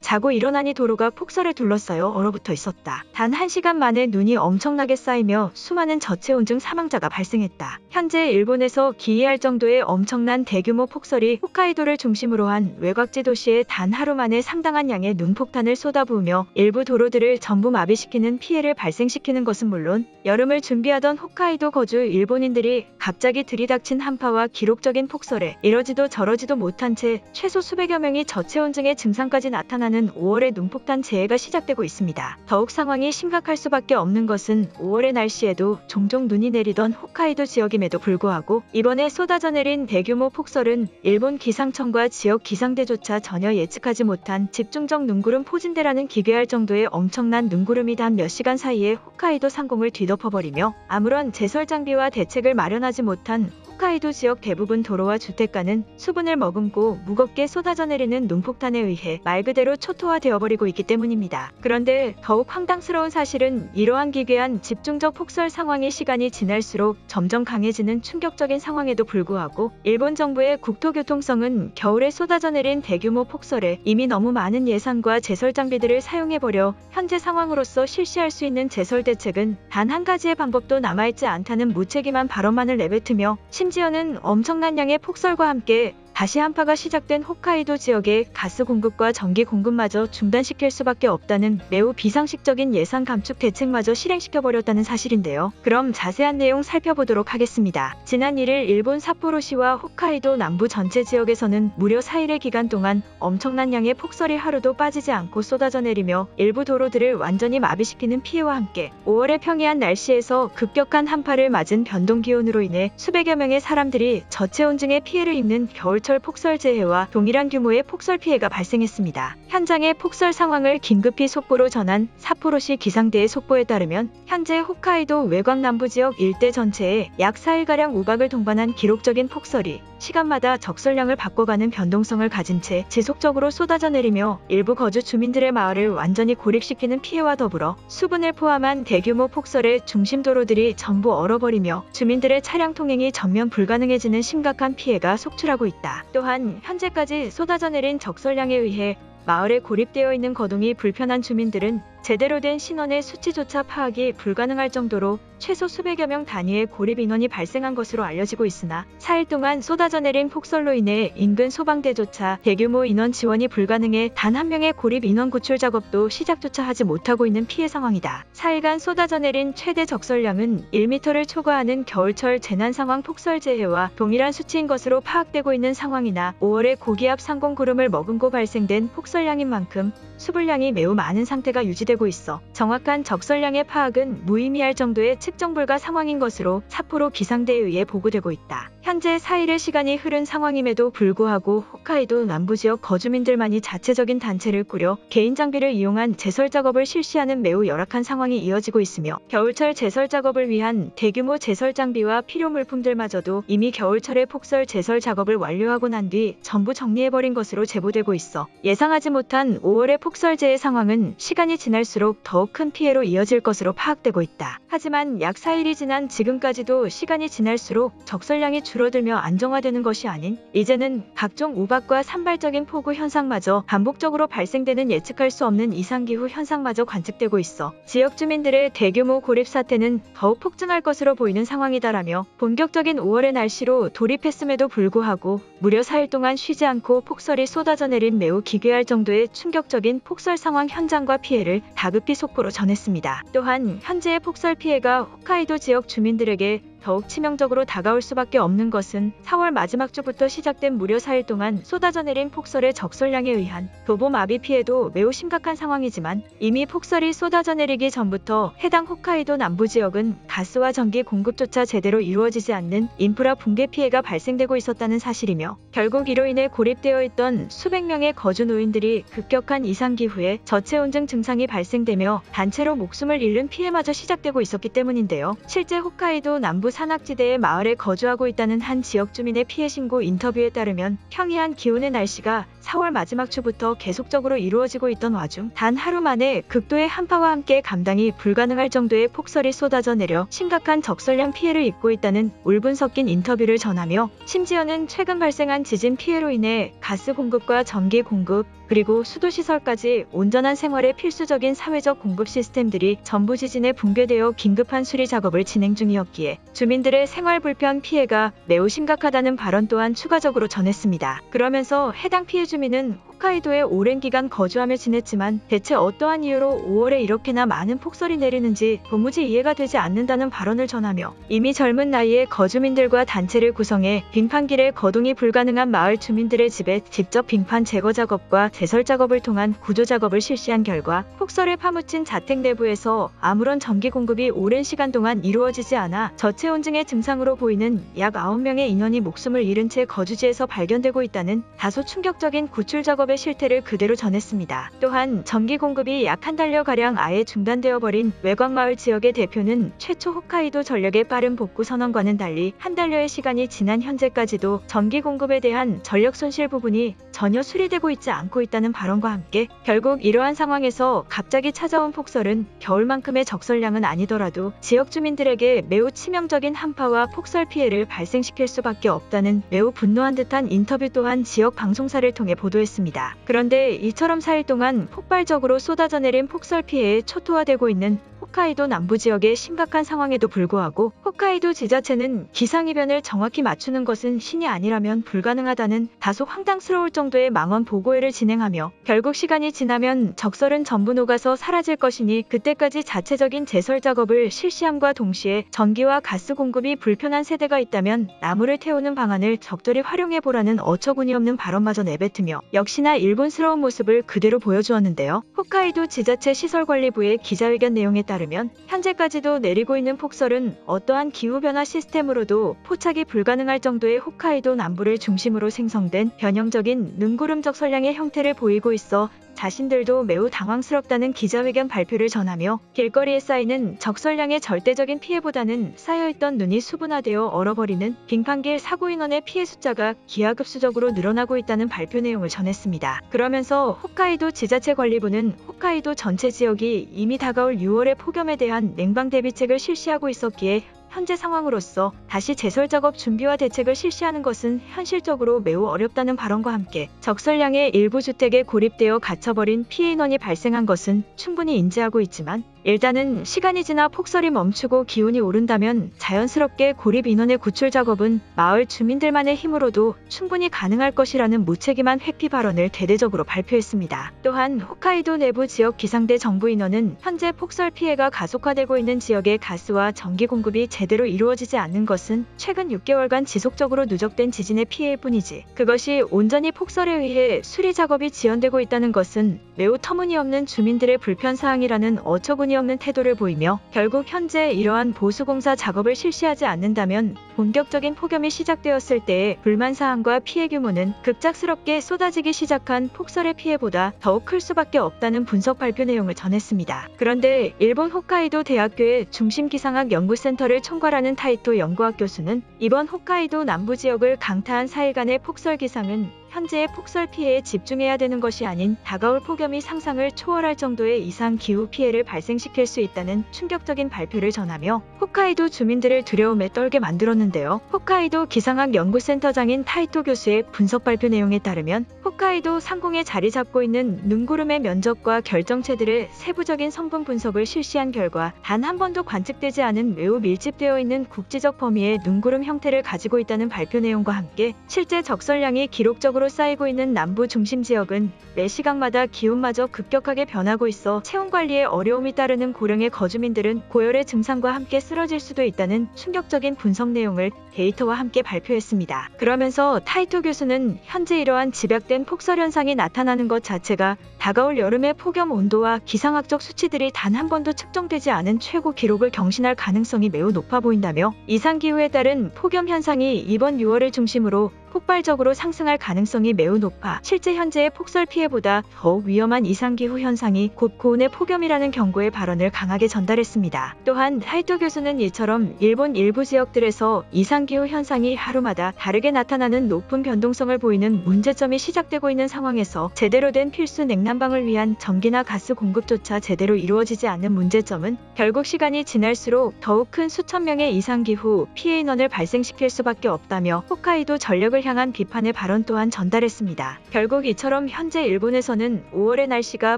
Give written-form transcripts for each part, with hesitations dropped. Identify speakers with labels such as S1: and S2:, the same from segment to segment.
S1: 자고 일어나니 도로가 폭설에 둘러싸여 얼어붙어 있었다. 단 1시간 만에 눈이 엄청나게 쌓이며 수많은 저체온증 사망자가 발생했다. 현재 일본에서 기이할 정도의 엄청난 대규모 폭설이 홋카이도를 중심으로 한 외곽지 도시에 단 하루 만에 상당한 양의 눈폭탄을 쏟아부으며 일부 도로들을 전부 마비시키는 피해를 발생시키는 것은 물론 여름을 준비하던 홋카이도 거주 일본인들이 갑자기 들이닥친 한파와 기록적인 폭설에 이러지도 저러지도 못한 채 최소 수백여 명이 저체온증의 증상까지 나타나는 5월의 눈폭탄 재해가 시작되고 있습니다. 더욱 상황이 심각할 수밖에 없는 것은 5월의 날씨에도 종종 눈이 내리던 홋카이도 지역임에도 불구하고 이번에 쏟아져 내린 대규모 폭설은 일본 기상청과 지역 기상대조차 전혀 예측하지 못한 집중적 눈구름 포진대라는 기괴할 정도의 엄청난 눈구름이 단 몇 시간 사이에 홋카이도 상공을 뒤덮어버리며 아무런 제설 장비와 대책을 마련하지 못한 홋카이도 지역 대부분 도로와 주택가는 수분을 머금고 무겁게 쏟아져 내리는 눈폭탄에 의해 말 그대로 초토화되어버리고 있기 때문입니다. 그런데 더욱 황당스러운 사실은 이러한 기괴한 집중적 폭설 상황이 시간이 지날수록 점점 강해지는 충격적인 상황에도 불구하고 일본 정부의 국토교통성은 겨울에 쏟아져 내린 대규모 폭설에 이미 너무 많은 예산과 제설 장비들을 사용해버려 현재 상황으로서 실시할 수 있는 제설 대책은 단 한 가지의 방법도 남아있지 않다는 무책임한 발언만을 내뱉으며 심지어는 엄청난 양의 폭설과 함께 다시 한파가 시작된 홋카이도 지역의 가스 공급과 전기 공급마저 중단시킬 수밖에 없다는 매우 비상식적인 예산 감축 대책마저 실행시켜버렸다는 사실인데요. 그럼 자세한 내용 살펴보도록 하겠습니다. 지난 1일 일본 삿포로시와 홋카이도 남부 전체 지역에서는 무려 4일의 기간 동안 엄청난 양의 폭설이 하루도 빠지지 않고 쏟아져 내리며 일부 도로들을 완전히 마비시키는 피해와 함께 5월의 평이한 날씨에서 급격한 한파를 맞은 변동기온으로 인해 수백여 명의 사람들이 저체온증의 피해를 입는 겨울철 폭설 재해와 동일한 규모의 폭설 피해가 발생했습니다. 현장의 폭설 상황을 긴급히 속보로 전한 삿포로시 기상대의 속보에 따르면 현재 홋카이도 외곽 남부 지역 일대 전체에 약 4일가량 우박을 동반한 기록적인 폭설이 시간마다 적설량을 바꿔가는 변동성을 가진 채 지속적으로 쏟아져 내리며 일부 거주 주민들의 마을을 완전히 고립시키는 피해와 더불어 수분을 포함한 대규모 폭설의 중심 도로들이 전부 얼어버리며 주민들의 차량 통행이 전면 불가능해지는 심각한 피해가 속출하고 있다. 또한 현재까지 쏟아져 내린 적설량에 의해 마을에 고립되어 있는 거동이 불편한 주민들은 제대로 된 신원의 수치조차 파악이 불가능할 정도로 최소 수백여 명 단위의 고립 인원이 발생한 것으로 알려지고 있으나 4일 동안 쏟아져 내린 폭설로 인해 인근 소방대조차 대규모 인원 지원이 불가능해 단 한 명의 고립 인원 구출 작업도 시작조차 하지 못하고 있는 피해 상황이다. 4일간 쏟아져 내린 최대 적설량은 1m를 초과하는 겨울철 재난상황 폭설 재해와 동일한 수치인 것으로 파악되고 있는 상황이나 5월에 고기압 상공구름을 머금고 발생된 폭설량인 만큼 수분량이 매우 많은 상태가 유지되고 있어 정확한 적설량의 파악은 무의미할 정도의 측정 불가 상황인 것으로 삿포로 기상대에 의해 보고되고 있다. 현재 4일의 시간이 흐른 상황임에도 불구하고 홋카이도 남부지역 거주민들만이 자체적인 단체를 꾸려 개인 장비를 이용한 제설 작업을 실시하는 매우 열악한 상황이 이어지고 있으며 겨울철 제설 작업을 위한 대규모 제설 장비와 필요 물품들마저도 이미 겨울철의 폭설 제설 작업을 완료하고 난 뒤 전부 정리해버린 것으로 제보되고 있어 예상하지 못한 5월의 폭설 재해 상황은 시간이 지날수록 더욱 큰 피해로 이어질 것으로 파악되고 있다. 하지만 약 4일이 지난 지금까지도 시간이 지날수록 적설량이 줄어들며 안정화되는 것이 아닌 이제는 각종 우박과 산발적인 폭우 현상마저 반복적으로 발생되는 예측할 수 없는 이상기후 현상마저 관측되고 있어 지역 주민들의 대규모 고립 사태는 더욱 폭증할 것으로 보이는 상황이다라며 본격적인 5월의 날씨로 돌입했음에도 불구하고 무려 4일 동안 쉬지 않고 폭설이 쏟아져 내린 매우 기괴할 정도의 충격적인 폭설 상황 현장과 피해를 다급히 속보로 전했습니다. 또한 현재의 폭설 피해가 홋카이도 지역 주민들에게 더욱 치명적으로 다가올 수밖에 없는 것은 4월 마지막 주부터 시작된 무려 4일 동안 쏟아져 내린 폭설의 적설량에 의한 도보 마비 피해도 매우 심각한 상황이지만 이미 폭설이 쏟아져 내리기 전부터 해당 홋카이도 남부 지역은 가스와 전기 공급조차 제대로 이루어지지 않는 인프라 붕괴 피해가 발생되고 있었다는 사실이며 결국 이로 인해 고립되어 있던 수백 명의 거주 노인들이 급격한 이상기후에 저체온증 증상이 발생되며 단체로 목숨을 잃는 피해마저 시작되고 있었기 때문인데요. 실제 홋카이도 남부 산악지대의 마을에 거주하고 있다는 한 지역 주민의 피해 신고 인터뷰에 따르면 평이한 기온의 날씨가 4월 마지막 주부터 계속적으로 이루어지고 있던 와중 단 하루 만에 극도의 한파와 함께 감당이 불가능할 정도의 폭설이 쏟아져 내려 심각한 적설량 피해를 입고 있다는 울분 섞인 인터뷰를 전하며 심지어는 최근 발생한 지진 피해로 인해 가스 공급과 전기 공급 그리고 수도시설까지 온전한 생활에 필수적인 사회적 공급 시스템들이 전부 지진에 붕괴되어 긴급한 수리 작업을 진행 중이었기에 주민들의 생활 불편 피해가 매우 심각하다는 발언 또한 추가적으로 전했습니다. 그러면서 해당 피해 주민은 홋카이도에 오랜 기간 거주하며 지냈지만 대체 어떠한 이유로 5월에 이렇게나 많은 폭설이 내리는지 도무지 이해가 되지 않는다는 발언을 전하며 이미 젊은 나이에 거주민들과 단체를 구성해 빙판길에 거동이 불가능한 마을 주민들의 집에 직접 빙판 제거 작업과 제설 작업을 통한 구조 작업을 실시한 결과 폭설에 파묻힌 자택 내부에서 아무런 전기 공급이 오랜 시간 동안 이루어지지 않아 저체온증의 증상으로 보이는 약 9명의 인원이 목숨을 잃은 채 거주지에서 발견되고 있다는 다소 충격적인 구출 작업의 실태를 그대로 전했습니다. 또한 전기 공급이 약 한 달여가량 아예 중단되어 버린 외곽마을 지역의 대표는 최초 홋카이도 전력의 빠른 복구 선언과는 달리 한 달여의 시간이 지난 현재까지도 전기 공급에 대한 전력 손실 부분이 전혀 수리되고 있지 않고 있다는 발언과 함께 결국 이러한 상황에서 갑자기 찾아온 폭설은 겨울만큼의 적설량은 아니더라도 지역 주민들에게 매우 치명적인 한파와 폭설 피해를 발생시킬 수밖에 없다는 매우 분노한 듯한 인터뷰 또한 지역 방송사를 통해 보도했습니다. 그런데 이처럼 4일 동안 폭발적으로 쏟아져 내린 폭설 피해에 초토화되고 있는 홋카이도 남부 지역의 심각한 상황에도 불구하고 홋카이도 지자체는 기상이변을 정확히 맞추는 것은 신이 아니라면 불가능하다는 다소 황당스러울 정도의 망언 보고회를 진행하며 결국 시간이 지나면 적설은 전부 녹아서 사라질 것이니 그때까지 자체적인 제설 작업을 실시함과 동시에 전기와 가스 공급이 불편한 세대가 있다면 나무를 태우는 방안을 적절히 활용해보라는 어처구니없는 발언마저 내뱉으며 역시나 일본스러운 모습을 그대로 보여주었는데요. 홋카이도 지자체 시설관리부의 기자회견 내용에 따르면 현재까지도 내리고 있는 폭설은 어떠한 기후변화 시스템으로도 포착이 불가능할 정도의 홋카이도 남부를 중심으로 생성된 변형적인 눈구름 적설량의 형태를 보이고 있어 자신들도 매우 당황스럽다는 기자회견 발표를 전하며 길거리에 쌓이는 적설량의 절대적인 피해보다는 쌓여있던 눈이 수분화되어 얼어버리는 빙판길 사고 인원의 피해 숫자가 기하급수적으로 늘어나고 있다는 발표 내용을 전했습니다. 그러면서 홋카이도 지자체 관리부는 홋카이도 전체 지역이 이미 다가올 6월의 폭염에 대한 냉방 대비책을 실시하고 있었기에 현재 상황으로서 다시 제설 작업 준비와 대책을 실시하는 것은 현실적으로 매우 어렵다는 발언과 함께 적설량의 일부 주택에 고립되어 갇혀버린 피해 인원이 발생한 것은 충분히 인지하고 있지만 일단은 시간이 지나 폭설이 멈추고 기온이 오른다면 자연스럽게 고립 인원의 구출 작업은 마을 주민들만의 힘으로도 충분히 가능할 것이라는 무책임한 회피 발언을 대대적으로 발표했습니다. 또한 홋카이도 내부 지역 기상대 정부 인원은 현재 폭설 피해가 가속화되고 있는 지역의 가스와 전기 공급이 제대로 이루어지지 않는 것은 최근 6개월간 지속적으로 누적된 지진의 피해일 뿐이지 그것이 온전히 폭설에 의해 수리 작업이 지연되고 있다는 것은 매우 터무니없는 주민들의 불편사항이라는 어처구니없는 태도를 보이며 결국 현재 이러한 보수공사 작업을 실시하지 않는다면 본격적인 폭염이 시작되었을 때의 불만사항과 피해 규모는 급작스럽게 쏟아지기 시작한 폭설의 피해보다 더욱 클 수밖에 없다는 분석 발표 내용을 전했습니다. 그런데 일본 홋카이도 대학교의 중심기상학 연구센터를 총괄하는 타이토 연구학 교수는 이번 홋카이도 남부 지역을 강타한 4일간의 폭설 기상은 현재의 폭설 피해에 집중해야 되는 것이 아닌 다가올 폭염이 상상을 초월할 정도의 이상 기후 피해를 발생시킬 수 있다는 충격적인 발표를 전하며 홋카이도 주민들을 두려움에 떨게 만들었는데요. 홋카이도 기상학 연구센터장인 타이토 교수의 분석 발표 내용에 따르면 홋카이도 상공에 자리 잡고 있는 눈구름의 면적과 결정체들의 세부적인 성분 분석을 실시한 결과 단 한 번도 관측되지 않은 매우 밀집되어 있는 국지적 범위의 눈구름 형태를 가지고 있다는 발표 내용과 함께 실제 적설량이 기록적으로 쌓이고 있는 남부 중심 지역은 매 시각마다 기온마저 급격하게 변하고 있어 체온 관리에 어려움이 따르는 고령의 거주민들은 고열의 증상과 함께 쓰러질 수도 있다는 충격적인 분석 내용을 데이터와 함께 발표했습니다. 그러면서 타이토 교수는 현재 이러한 집약된 폭설 현상이 나타나는 것 자체가 다가올 여름의 폭염 온도와 기상학적 수치들이 단 한 번도 측정되지 않은 최고 기록을 경신할 가능성이 매우 높아 보인다며 이상기후에 따른 폭염 현상이 이번 6월을 중심으로 폭발적으로 상승할 가능성이 매우 높아 실제 현재의 폭설 피해보다 더욱 위험한 이상기후 현상이 곧 고온의 폭염이라는 경고의 발언을 강하게 전달했습니다. 또한 타이토 교수는 이처럼 일본 일부 지역들에서 이상기후 현상이 하루마다 다르게 나타나는 높은 변동성을 보이는 문제점이 시작되고 있는 상황에서 제대로 된 필수 냉난방을 위한 전기나 가스 공급조차 제대로 이루어지지 않는 문제점은 결국 시간이 지날수록 더욱 큰 수천 명의 이상기후 피해 인원을 발생시킬 수밖에 없다며 홋카이도 전력을 정부를 향한 비판의 발언 또한 전달했습니다. 결국 이처럼 현재 일본에서는 5월의 날씨가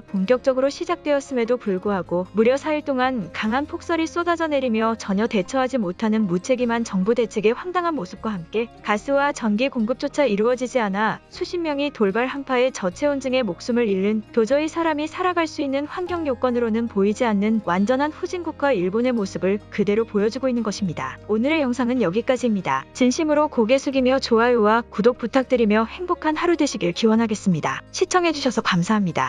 S1: 본격적으로 시작되었음에도 불구하고 무려 4일 동안 강한 폭설이 쏟아져 내리며 전혀 대처하지 못하는 무책임한 정부 대책의 황당한 모습과 함께 가스와 전기 공급조차 이루어지지 않아 수십 명이 돌발 한파에 저체온증에 목숨을 잃는, 도저히 사람이 살아갈 수 있는 환경 요건으로는 보이지 않는 완전한 후진국가 일본의 모습을 그대로 보여주고 있는 것입니다. 오늘의 영상은 여기까지입니다. 진심으로 고개 숙이며 좋아요와 구독 부탁드리며 행복한 하루 되시길 기원하겠습니다. 시청해주셔서 감사합니다.